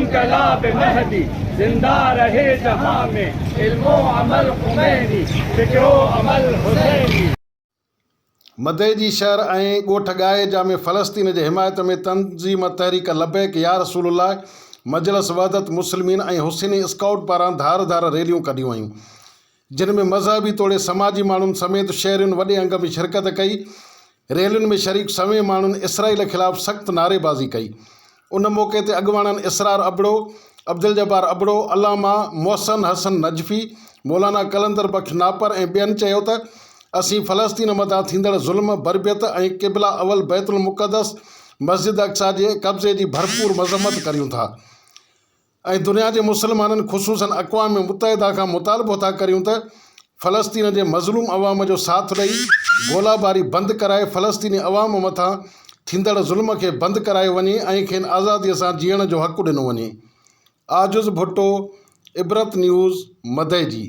इंकलाब महदी जिंदा रहे जहां में इल्मो अमल खुमैनी फिक्रो अमल हुसैनी। मदई शहर ऐं ॻोठ गाए जा में फ़लस्तीन जे हिमायत में तंज़ीम तहरीक लबैक या रसूलुल्लाह, मजलिस वहदत मुस्लिमीन ऐं हुसैनी स्काउट पारां धार धार रैलियूं कढियूं वयूं, जिन में मज़हबी तोड़े समाजी माण्हुनि समेत शहरियुनि वॾे अंग में शिरकत कई। रैलियुनि में शरीक सवे माण्हुनि इसराइल ख़िलाफ़ सख़्त नारेबाज़ी कई। उन मौक़े ते अॻुवाणनि इसरार अबड़ो, अब्दुल जब्बार अबड़ो, अल्लामा मोहसिन हसन नजफ़ी, मौलाना कलंदर बख्श नापर ऐं ॿियनि चयो त असीं फ़लस्तीन मथां थींदड़ ज़ुल्म, बरबियत ऐं क़िबला अवल बैतुल मुक़द्दस मस्जिद अक़सा जे कब्ज़े जी भरपूर मज़म्मत करियूं था ऐं दुनिया जे मुस्लमाननि ख़ुसूसन अक़वाम मुत्तहिदा खां मुतालबो था करियूं त फ़लस्तीन जे मज़लूम अवाम जो साथ ॾेई गोलाबारी बंदि कराए फ़लस्तीनी अवाम मथां थींदड़ ज़ुल्म खे बंदि करायो वञे ऐं खेनि आज़ादीअ सां जीअण जो हक़ु ॾिनो वञे। आजुज़ भुट्टो, इबरत न्यूज़, मदई जी।